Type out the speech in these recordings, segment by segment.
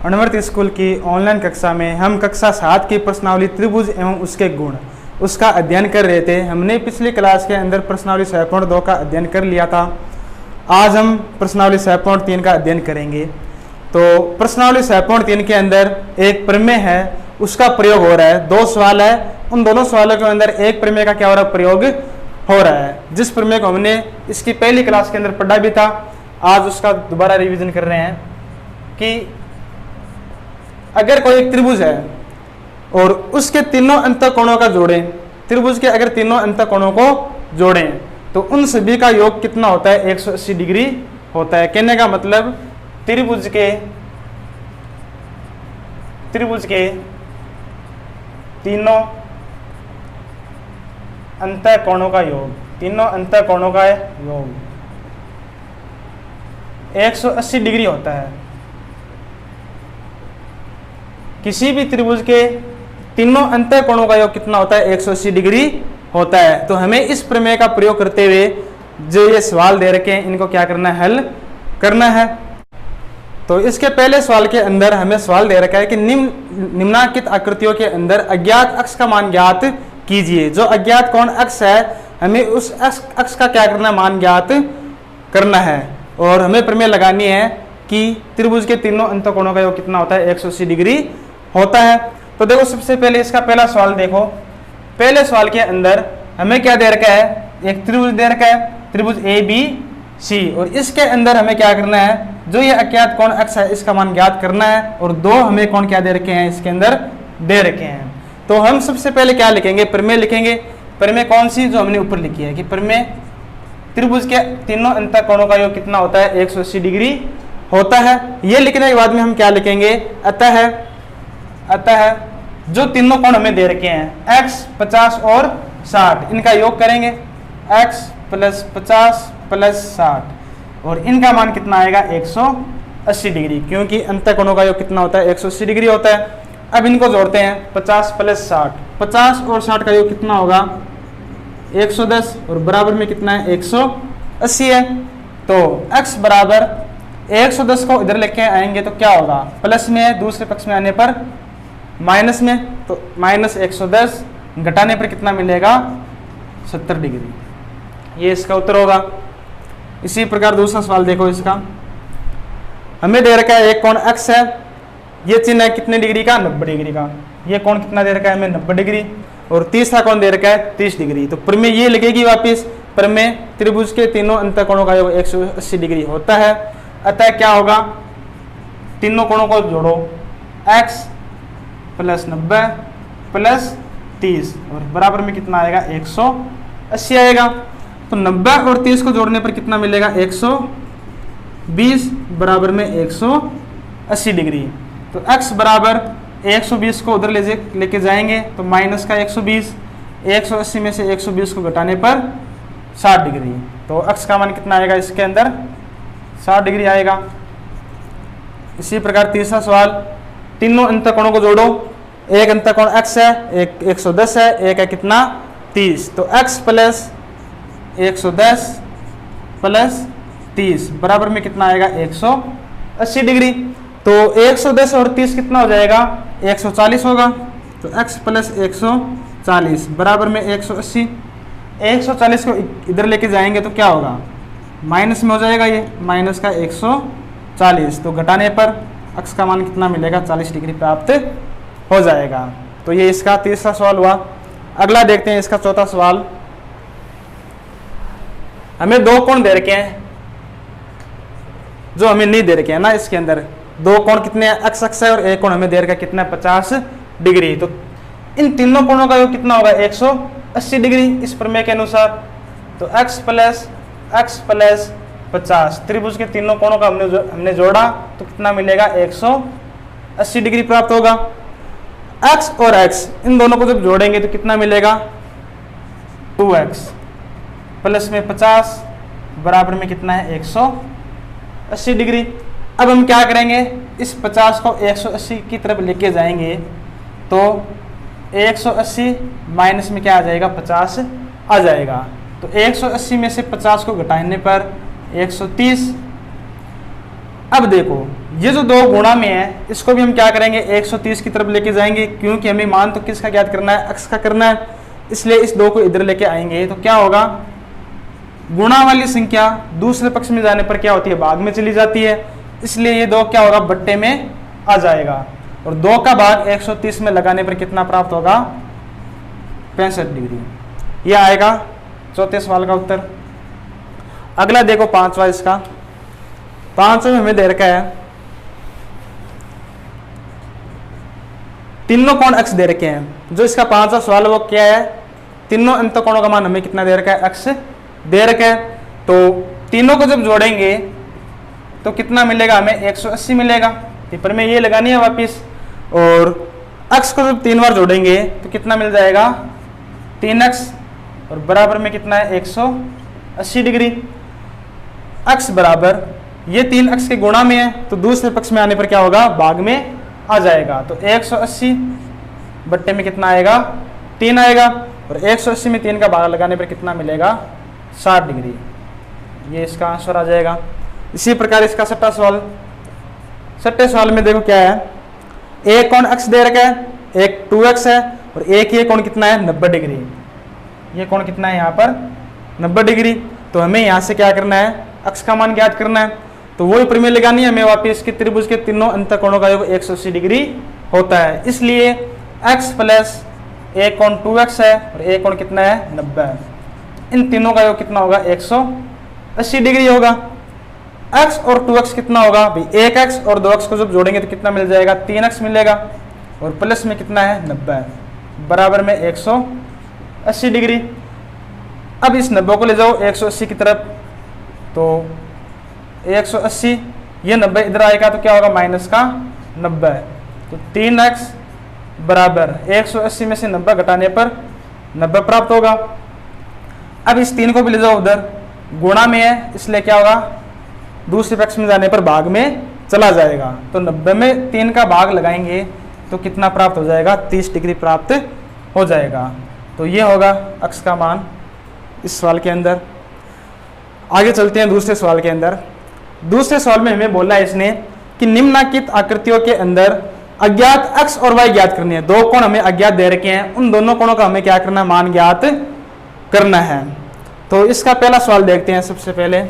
अनवर्थ school की online कक्षा में हम कक्षा 7 की प्रश्नावली त्रिभुज एवं उसके गुण उसका अध्ययन कर रहे थे। हमने पिछली क्लास के अंदर प्रश्नावली 6.2 का अध्ययन कर लिया था। आज हम प्रश्नावली 6.3 का अध्ययन करेंगे। तो प्रश्नावली 6.3 के अंदर एक प्रमेय है, उसका प्रयोग हो रहा है। दो सवाल है, उन दोनों सवालों के अंदर एक प्रमेय का क्या हो रहा है, प्रयोग हो रहा है। जिस प्रमेय को हमने इसकी पहली क्लास के अंदर पढ़ा भी था, आज उसका दोबारा रिवीजन कर रहे हैं कि अगर कोई एक त्रिभुज है और उसके तीनों अंतःकोणों का जोड़ें, त्रिभुज के अगर तीनों अंतःकोणों को जोड़ें तो उन सभी का योग कितना होता है, 180 डिग्री होता है। कहने का मतलब त्रिभुज के तीनों अंतःकोणों का योग, तीनों अंतःकोणों का योग 180 डिग्री होता है। किसी भी त्रिभुज के तीनों अंतःकोणों का योग कितना होता है, 180 डिग्री होता है। तो हमें इस प्रमेय का प्रयोग करते हुए जो ये सवाल दे रखे हैं इनको क्या करना है, हल करना है। तो इसके पहले सवाल के अंदर हमें सवाल दे रखा है कि निम्नांकित आकृतियों के अंदर अज्ञात अक्ष का मान ज्ञात कीजिए। जो अज्ञात कोण अक्ष है हमें उस अक्ष का क्या करना है, मान ज्ञात करना है। और हमें प्रमेय लगानी है कि त्रिभुज के तीनों अंतःकोणों का योग कितना होता है, 180 डिग्री होता है। तो देखो सबसे पहले इसका पहला सवाल देखो। पहले सवाल के अंदर हमें क्या दे रखा है, एक त्रिभुज दे रखा है, त्रिभुज ABC, और इसके अंदर हमें क्या करना है, जो ये अज्ञात कोण अक्ष है इसका मान ज्ञात करना है। और दो हमें कोण क्या दे रखे हैं, इसके अंदर दे रखे हैं। तो हम सबसे पहले क्या लिखेंगे, प्रमेय लिखेंगे। प्रमेय कौन सी, जो हमने ऊपर लिखी है कि प्रमेय त्रिभुज के तीनों अंतःकोणों का योग कितना होता है, 180 डिग्री होता है। ये लिखने के बाद में हम क्या लिखेंगे, अतः जो तीनों कोण हमें दे रखे हैं x 50 और 60, इनका योग करेंगे x + 50 + 60 और इनका मान कितना आएगा, 180 डिग्री, क्योंकि अंतःकोणों का योग कितना होता है, 180 डिग्री होता है। अब इनको जोड़ते हैं 50 + 60, 50 और 60 का योग कितना होगा, 110 और बराबर में कितना है, 180 है। तो x बराबर 110 को इधर लेके आएंगे तो क्या होगा, प्लस में है, दूसरे पक्ष में आने पर माइनस में, तो -110 घटाने पर कितना मिलेगा, 70 डिग्री। ये इसका उत्तर होगा। इसी प्रकार दूसरा सवाल देखो। इसका हमें दे रखा है एक कोण x है, ये चिन्ह है कितने डिग्री का, 90 डिग्री का। ये कोण कितना दे रखा है हमें, 90 डिग्री। और तीसरा कोण दे रखा है 30 डिग्री। तो प्रमेय ये लगेगी वापिस, प्रमेय त्रिभुज के तीनों अंतःकोणों का योग 180 डिग्री होता है। अतः क्या होगा, तीनों कोणों को जोड़ो, x + 90 + 30 और बराबर में कितना आएगा, 180 आएगा। तो 90 और 30 को जोड़ने पर कितना मिलेगा, 120 बराबर में 180 डिग्री। तो x बराबर 120 को उधर लेके जाएंगे तो माइनस का 120, 180 में से 120 को घटाने पर 60 डिग्री। तो x का मान कितना आएगा, इसके अंदर 60 डिग्री आएगा। इसी प्रकार तीसरा सवाल, तीनों अंतःकोणों को जोड़ो। एक अंतःकोण x है, एक 110 है, एक है कितना, 30। तो x + 110 + 30 बराबर में कितना आएगा, 180 डिग्री। तो 110 और 30 कितना हो जाएगा, 140 होगा। तो x + 140 बराबर में 180। 140 को इधर लेके जाएंगे तो क्या होगा, माइनस में हो जाएगा, ये माइनस का 140। तो घटाने पर x का मान कितना मिलेगा, 40 डिग्री प्राप्त हो जाएगा। तो ये इसका तीसरा सवाल हुआ। अगला देखते हैं इसका चौथा सवाल। हमें दो कोण दे रखे हैं जो हमें नहीं दे रखे हैं ना, इसके अंदर दो कोण कितने x अक्ष है और एक कोण हमें दे रखा है कितना, 50 डिग्री। तो इन तीनों कोणों का योग कितना होगा, 180 डिग्री इस प्रमेय के अनुसार। तो x + 50, त्रिभुज के तीनों कोणों का हमने जोड़ा तो कितना मिलेगा, 180 डिग्री प्राप्त होगा। x और x इन दोनों को जब जोड़ेंगे तो कितना मिलेगा, 2x प्लस में 50 बराबर में कितना है, 180 डिग्री। अब हम क्या करेंगे, इस 50 को 180 की तरफ लेके जाएंगे तो 180 माइनस में क्या आ जाएगा, 50 आ जाएगा। तो 180 में से 50 को घटाने पर 130। अब देखो ये जो दो गुणा में है इसको भी हम क्या करेंगे 130 की तरफ लेके जाएंगे, क्योंकि हमें मान तो किसका ज्ञात करना है, x का करना है। इसलिए इस दो को इधर लेके आएंगे तो क्या होगा, गुणा वाली संख्या दूसरे पक्ष में जाने पर क्या होती है, भाग में चली जाती है। इसलिए ये दो क्या होगा, बट्टे में आ जाएगा। और 2 का भाग 130 में लगाने पर कितना प्राप्त होगा, 65 डिग्री। यह आएगा चौथे सवाल का उत्तर। अगला देखो पांचवा, इसका पांचवा में हमें दे रखा है तीनों कोण x दे रखे हैं। जो इसका पांचवा सवाल वो क्या है, तीनों अंत कोणों का मान हमें कितना दे रखा है, x दे रखा है। तो तीनों को जब जोड़ेंगे तो कितना मिलेगा, हमें 180 मिलेगा। पेपर में ये लगानी है वापिस। और x को जब 3 बार जोड़ेंगे तो कितना मिल जाएगा, 3x, और बराबर में कितना है 180 डिग्री। x बराबर ये 3x के गुणा में है तो दूसरे पक्ष में आने पर क्या होगा, भाग में आ जाएगा। तो 180 बट्टे में कितना आएगा, 3 आएगा। और 180 में 3 का भाग लगाने पर कितना मिलेगा, 60 डिग्री। ये इसका आंसर आ जाएगा। इसी प्रकार इसका छठा सवाल, छठे सवाल में देखो क्या है, एक कोण x दे रखा है, एक 2x है, और एक ये कोण कितना है, 90 डिग्री। ये कोण कितना है यहाँ पर, 90 डिग्री। तो हमें यहाँ से क्या करना है, x का मान ज्ञात करना है। तो वही प्रमेय लगानी है हमें वापिस कि त्रिभुज के तीनों अंत कोणों का योग 180 डिग्री होता है। इसलिए x प्लस एक कोण 2x है और एक कोण कितना है, 90 है। इन तीनों का योग कितना होगा, 180 डिग्री होगा। x और 2x कितना होगा भाई, 1x और 2x को जब जोड़ेंगे तो कितना मिल जाएगा, 3x मिलेगा। और प्लस में कितना है, 90 है, बराबर में 180 डिग्री। अब इस 90 को ले जाओ 180 की तरफ, तो 180, ये 90 इधर आएगा तो क्या होगा, माइनस का 90। तो 3x बराबर 180 में से 90 घटाने पर 90 प्राप्त होगा। अब इस 3 को भी ले जाओ उधर, गुणा में है इसलिए क्या होगा, दूसरे पक्ष में जाने पर भाग में चला जाएगा। तो 90 में 3 का भाग लगाएंगे तो कितना प्राप्त हो जाएगा, 30 डिग्री प्राप्त हो जाएगा। तो ये होगा x का मान इस सवाल के अंदर। आगे चलते हैं दूसरे सवाल के अंदर। दूसरे सवाल में हमें बोला है इसने कि निम्नलिखित आकृतियों के अंदर अज्ञात x और y ज्ञात करनी है। दो कोण हमें अज्ञात दे रखे हैं, उन दोनों कोणों का हमें क्या करना है, मान ज्ञात करना है। तो इसका पहला सवाल देखते हैं। सबसे पहले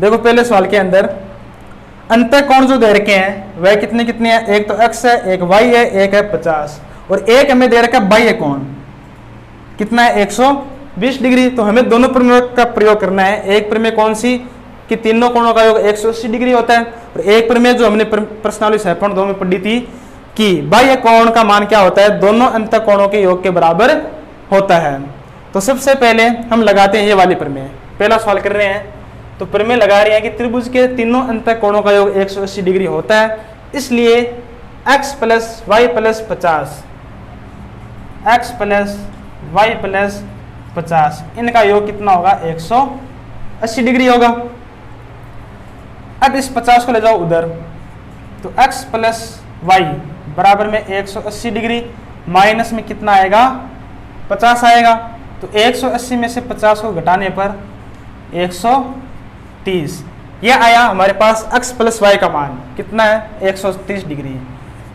देखो, पहले सवाल के अंदर अंतः कोण जो दे रखे हैं वह कितने कितने हैं, एक तो x है, एक y है, एक है 50, और एक हमें दे रखा है बाह्य कोण कितना है, 120 डिग्री। तो हमें दोनों प्रमेयों का प्रयोग करना है। एक प्रमेय कौन सी, कि तीनों कोणों का योग 180 डिग्री होता है, और एक प्रमेय जो हमने प्रश्नावली सहपण 2 में पढ़ी थी कि बाह्य कोण का मान क्या होता है, दोनों अंत कोणों के योग के बराबर होता है। तो सबसे पहले हम लगाते हैं ये वाली प्रमेय, पहला सवाल कर रहे हैं। तो प्रमेय लगा रहे हैं कि त्रिभुज के तीनों अंत कोणों का योग 180 डिग्री होता है, इसलिए x plus y plus 50, x plus y plus 50, इनका योग कितना होगा, 180 डिग्री होगा। अब इस 50 को ले जाओ उधर, तो x प्लस वाई बराबर में 180 डिग्री, माइनस में कितना आएगा, 50 आएगा। तो 180 में से 50 को घटाने पर 130, यह आया हमारे पास x प्लस वाई का मान कितना है, 130 डिग्री।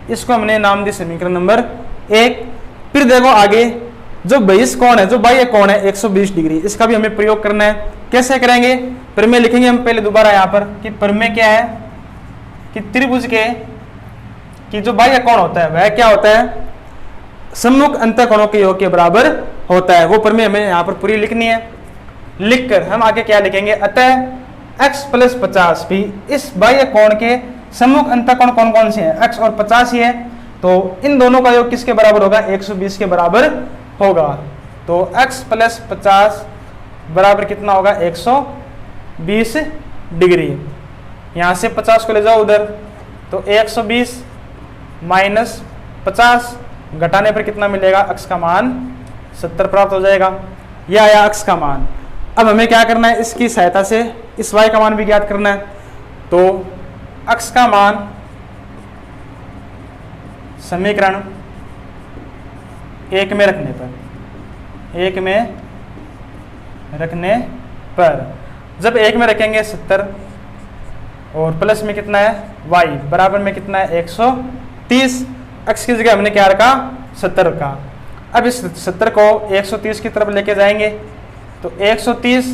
इसको हमने नाम दिया समीकरण नंबर 1। फिर देखो आगे जो बहिष कोण है, जो बाह्य कोण है 120 डिग्री, इसका भी हमें प्रयोग करना है। कैसे करेंगे, प्रमेय लिखेंगे हम पहले दोबारा यहाँ पर कि प्रमेय क्या है, कि त्रिभुज के कि जो बाह्य कोण होता है वह क्या होता है, सम्मुख अंतःकोणों के योग के बराबर होता है। वो प्रमेय हमें यहाँ पर पूरी लिखनी है। लिखकर हम आगे क्या लिखेंगे, अतः x प्लस 50 भी इस बाह्य कोण के सम्मुख अंतःकोण कौन कौन से हैं, x और 50 ही है। तो इन दोनों का योग किसके बराबर होगा, 120 के बराबर होगा। तो x प्लस 50 बराबर कितना होगा, 120 डिग्री। यहाँ से 50 को ले जाओ उधर, तो 120 माइनस 50 घटाने पर कितना मिलेगा, x का मान 70 प्राप्त हो जाएगा। यह आया x का मान। अब हमें क्या करना है, इसकी सहायता से इस y का मान भी ज्ञात करना है। तो x का मान समीकरण 1 में रखने पर जब एक में रखेंगे 70 और प्लस में कितना है y बराबर में कितना है 130, x की जगह हमने क्या रखा 70 रखा। अब इस 70 को 130 की तरफ लेके जाएंगे तो 130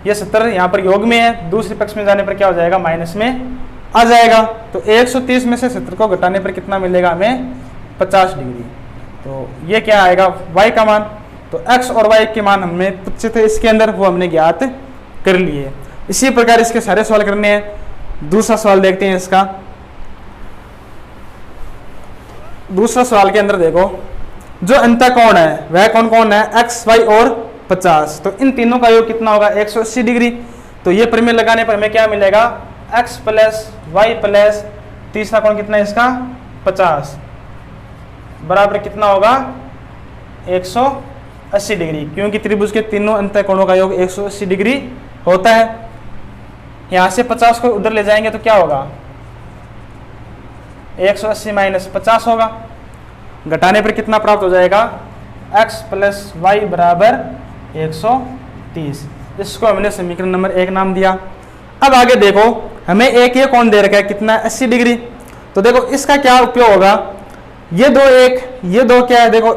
ये 70 यहाँ पर योग में है, दूसरे पक्ष में जाने पर क्या हो जाएगा माइनस में आ जाएगा। तो 130 में से 70 को घटाने पर कितना मिलेगा हमें 50 डिग्री। तो ये क्या आएगा y का मान। तो x और y के मान हमने पूछे थे इसके अंदर, वो हमने ज्ञात कर लिए। इसी प्रकार इसके सारे सवाल करने हैं। दूसरा सवाल देखते हैं इसका। दूसरा सवाल के अंदर देखो जो अंतः कोण है वह कौन कौन है x, y और 50। तो इन तीनों का योग कितना होगा 180 डिग्री। तो ये प्रमेय लगाने पर हमें क्या मिलेगा x प्लस वाई प्लस तीसरा कोण कितना है इसका 50 बराबर कितना होगा 180 डिग्री, क्योंकि त्रिभुज के तीनों अंतः कोणों का योग 180 डिग्री होता है। यहां से 50 को उधर ले जाएंगे तो क्या होगा 180 माइनस 50 होगा, घटाने पर कितना प्राप्त हो जाएगा x प्लस वाई बराबर 130। इसको हमने समीकरण नंबर 1 नाम दिया। अब आगे देखो हमें एक ये कोण दे रखा है कितना 80 डिग्री। तो देखो इसका क्या उपयोग होगा, ये दो क्या है देखो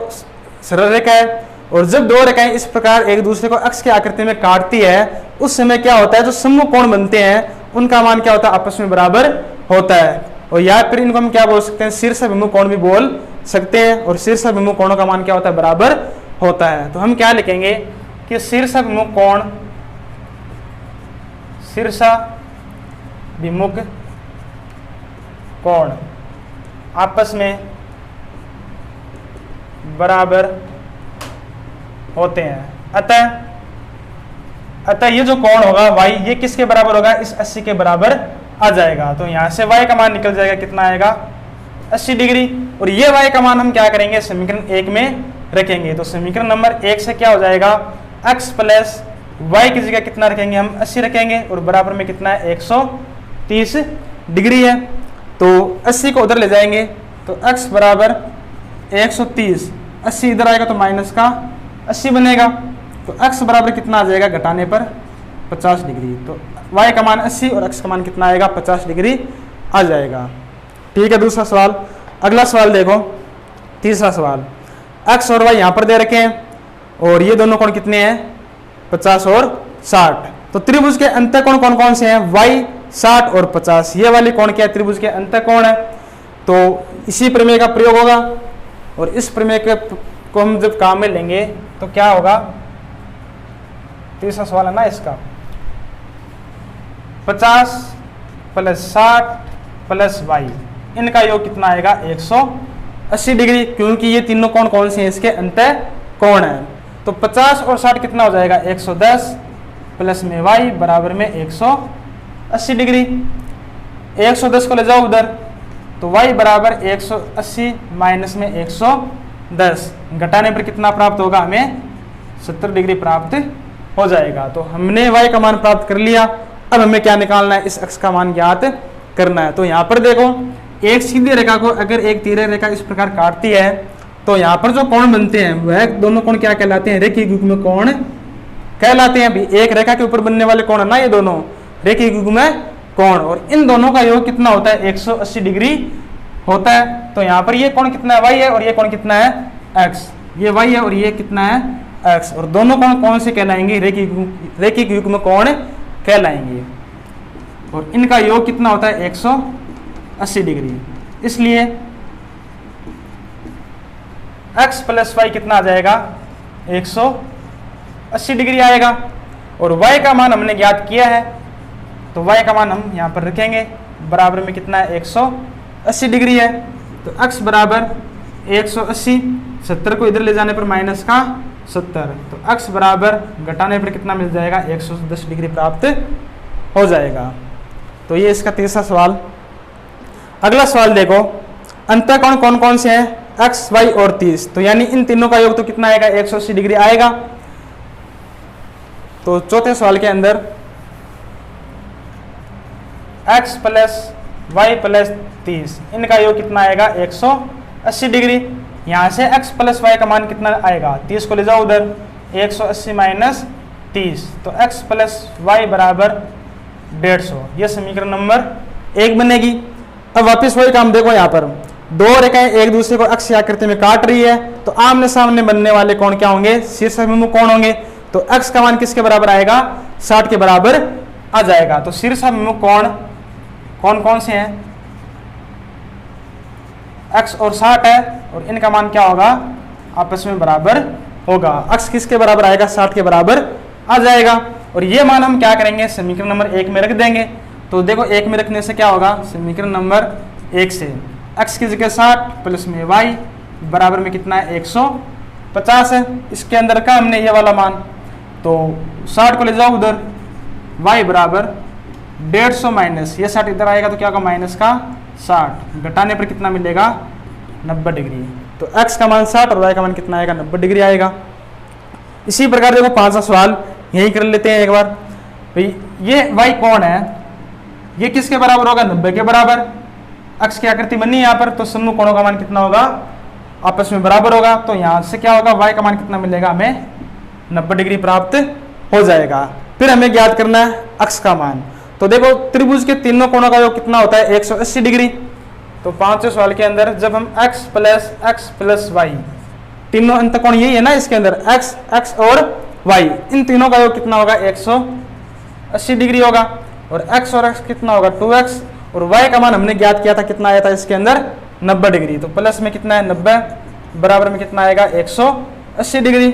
सरल रेखा है, और जब दो रेखाएं इस प्रकार एक दूसरे को अक्ष की आकृति में काटती है उस समय क्या होता है जो समूह कोण बनते हैं उनका मान क्या होता है आपस में बराबर होता है। और या फिर इनको हम क्या बोल सकते हैं शीर्षाभिमुख कोण भी बोल सकते हैं, और शीर्षाभिमुख कोणों का मान क्या होता है बराबर होता है। तो हम क्या लिखेंगे कि शीर्षाभिमुख कोण आपस में बराबर होते हैं। अतः ये जो कोण होगा y ये किसके बराबर होगा इस 80 के बराबर आ जाएगा। तो यहां से y का मान निकल जाएगा कितना आएगा 80 डिग्री, और ये y का मान हम क्या करेंगे समीकरण 1 में रखेंगे। तो समीकरण नंबर 1 से क्या हो जाएगा x प्लस y की जगह कितना रखेंगे हम 80 रखेंगे, और बराबर में कितना है 130 डिग्री है। तो 80 को उधर ले जाएंगे तो x बराबर 130, 80 इधर आएगा तो माइनस का 80 बनेगा। तो x बराबर कितना आ जाएगा घटाने पर 50 डिग्री। तो y का मान 80 और x का मान कितना आएगा 50 डिग्री आ जाएगा। ठीक है दूसरा सवाल। अगला सवाल देखो तीसरा सवाल, x और y यहाँ पर दे रखे हैं और ये दोनों कोण कितने हैं 50 और 60। तो त्रिभुज के अंतः कोण कौन कौन से हैं y 60 और 50। ये वाले कोण क्या है त्रिभुज के अंतः कोण है। तो इसी प्रमेय का प्रयोग होगा, और इस प्रमेय को हम जब काम में लेंगे तो क्या होगा तीसरा सवाल है ना इसका 50 प्लस 60 प्लस y इनका योग कितना आएगा 180 डिग्री, क्योंकि ये तीनों कोण कौन से हैं इसके अंतः कोण है। तो 50 और 60 कितना हो जाएगा 110 प्लस में y बराबर में 180 डिग्री। 110 को ले जाओ उधर तो y बराबर 180 माइनस में 110, घटाने पर कितना प्राप्त होगा हमें 70 डिग्री प्राप्त हो जाएगा। तो हमने y का मान प्राप्त कर लिया। अब हमें क्या निकालना है इस अक्ष का मान ज्ञात करना है। तो यहाँ पर देखो एक सीधी रेखा को अगर एक तिर्यक रेखा इस प्रकार काटती है तो यहाँ पर जो कोण बनते हैं वह दोनों कोण क्या कहलाते हैं रेखीय युग्म कोण कहलाते हैं। अभी एक रेखा के ऊपर बनने वाले कोण है ना ये दोनों रेखीय युग्म कोण, और इन दोनों का योग कितना होता है 180 डिग्री होता है। तो यहाँ पर ये कोण कितना है y है और ये कोण कितना है x, ये y है और ये कितना है x, और दोनों कोण कौन से कहलाएंगे रेखीय युग्म कोण कहलाएंगे, और इनका योग कितना होता है 180 डिग्री। इसलिए x प्लस वाई कितना आ जाएगा 180 डिग्री आएगा, और y का मान हमने ज्ञात किया है तो y का मान हम यहाँ पर रखेंगे बराबर में कितना है 180 डिग्री है। तो x बराबर 180, 70 को इधर ले जाने पर माइनस का 70, तो x बराबर घटाने पर कितना मिल जाएगा 110 डिग्री प्राप्त हो जाएगा। तो ये इसका तीसरा सवाल। अगला सवाल देखो अंतः कोण कौन कौन से हैं x, y और 30। तो यानी इन तीनों का योग तो कितना आएगा 180 डिग्री आएगा। तो चौथे सवाल के अंदर x प्लस वाई प्लस 30 इनका योग कितना आएगा 180 डिग्री। यहाँ से x प्लस वाई का मान कितना आएगा 30 को ले जाओ उधर 180 माइनस 30। तो x प्लस वाई बराबर 150। ये समीकरण नंबर 1 बनेगी। अब वापस वही काम देखो, यहाँ पर दो रेखाएं एक दूसरे को अक्ष आकृति में काट रही है, तो आमने सामने बनने वाले कोण क्या होंगे? शीर्षाभिमुख कोण होंगे। तो x का मान किसके बराबर आएगा? 60 के बराबर आ जाएगा। तो शीर्षाभिमुख कोण कौन कौन से हैं? x और 60 है, और इनका मान क्या होगा? आपस में बराबर होगा। x किसके बराबर आएगा? 60 के बराबर आ जाएगा। और ये मान हम क्या करेंगे? समीकरण नंबर 1 में रख देंगे। तो देखो 1 में रखने से क्या होगा? समीकरण नंबर 1 से x की जगह 60 प्लस में y बराबर में कितना है? 150 है। इसके अंदर का हमने ये वाला मान, तो 60 को ले जाओ उधर, y बराबर 150 माइनस ये 60 इधर आएगा तो क्या होगा? माइनस का 60, घटाने पर कितना मिलेगा? 90 डिग्री। तो x का मान 60 और y का मान कितना आएगा? 90 डिग्री आएगा। इसी प्रकार देखो 5वां सवाल यही कर लेते हैं एक बार। भाई ये y कौन है? ये किसके बराबर होगा? 90 के बराबर। अक्ष की आकृति बनी है यहाँ पर, तो सम्मुख कोणों का मान कितना होगा? आपस में बराबर होगा। तो यहाँ से क्या होगा? y का मान कितना मिलेगा? हमें 90 डिग्री प्राप्त हो जाएगा। फिर हमें ज्ञात करना है अक्ष का मान। तो देखो त्रिभुज के तीनों कोणों का योग कितना होता है? 180 डिग्री। तो 5वें सवाल के अंदर जब हम x प्लस y, तीनों अंतःकोण यही है ना, इसके अंदर x और y, इन तीनों का योग कितना होगा? 180 डिग्री होगा। और x और x कितना होगा? 2x। और y का मान हमने ज्ञात किया था, कितना आया था इसके अंदर? 90 डिग्री। तो प्लस में कितना है? 90 बराबर में कितना आएगा? 180 डिग्री।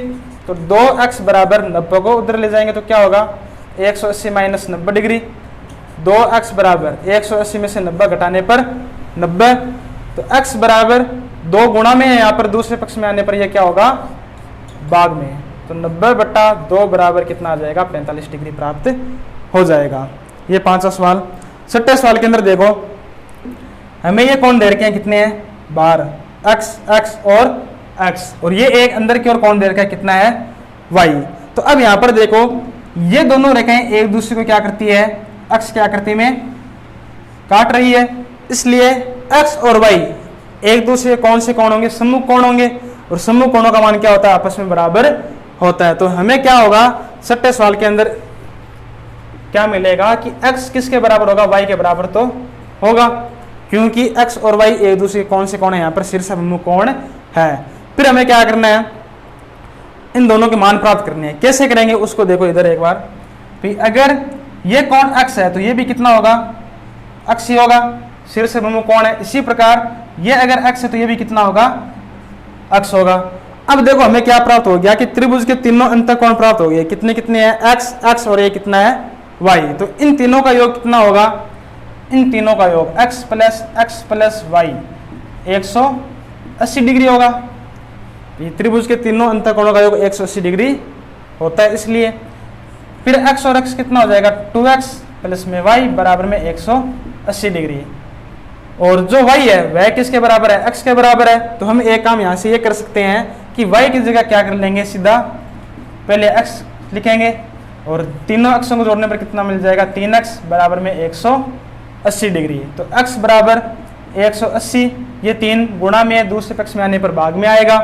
तो 2x बराबर 90 को उधर ले जाएंगे तो क्या होगा? 180 माइनस 90 डिग्री। 2x बराबर 180 में से 90 घटाने पर 90। तो x बराबर 2 गुणा में है यहाँ पर, दूसरे पक्ष में आने पर यह क्या होगा? भाग में। तो 90/2 बराबर कितना आ जाएगा? 45 डिग्री प्राप्त हो जाएगा। ये 5वां सवाल। 6वें सवाल के अंदर देखो हमें ये कोण दे रखे हैं, कितने हैं? 12, x और ये एक अंदर की ओर कोण दे रखा है, कितना है? y। तो अब यहाँ पर देखो ये दोनों रेखाएं एक दूसरे को क्या करती है? अक्ष की आकृति में काट रही है, इसलिए x और y एक दूसरे कौन से कोण होंगे? सम्मुख कोण होंगे। और सम्मुख कोणों का मान क्या होता है? आपस में बराबर होता है। तो हमें क्या होगा? 6वें सवाल के अंदर क्या मिलेगा कि x किसके बराबर होगा? y के बराबर तो होगा, क्योंकि x और y एक दूसरे कौन से कोण है? यहाँ पर शीर्षाभिमुख कोण है। फिर हमें क्या करना है? इन दोनों के मान प्राप्त करने हैं। कैसे करेंगे उसको देखो इधर एक बार। अगर ये कोण x है तो ये भी कितना होगा? x ही होगा, शीर्षाभिमुख कोण है। इसी प्रकार ये अगर x है तो ये भी कितना होगा? x होगा। अब देखो हमें क्या प्राप्त हो गया कि त्रिभुज के तीनों अंतःकोण प्राप्त हो गए। कितने कितने हैं? x और ये कितना है? y। तो इन तीनों का योग कितना होगा? इन तीनों का योग x प्लस y 180 डिग्री होगा। ये त्रिभुज के तीनों अंतःकोणों का योग 180 डिग्री होता है, इसलिए फिर x और x कितना हो जाएगा? 2x प्लस में y बराबर में 180 डिग्री। और जो y है वह किसके बराबर है? x के बराबर है। तो हम एक काम यहाँ से ये कर सकते हैं कि y की जगह क्या कर लेंगे? सीधा पहले x लिखेंगे और तीनों अक्षों को जोड़ने पर कितना मिल जाएगा? 3x बराबर में 180 डिग्री। तो x बराबर 180, ये 3 गुणा में दूसरे पक्ष में आने पर भाग में आएगा।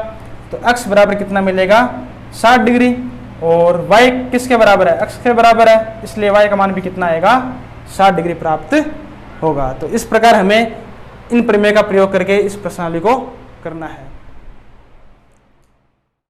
तो x बराबर कितना मिलेगा? 60 डिग्री। और y किसके बराबर है? x के बराबर है, इसलिए y का मान भी कितना आएगा? 60 डिग्री प्राप्त होगा। तो इस प्रकार हमें इन प्रमेय का प्रयोग करके इस प्रश्नावली को करना है।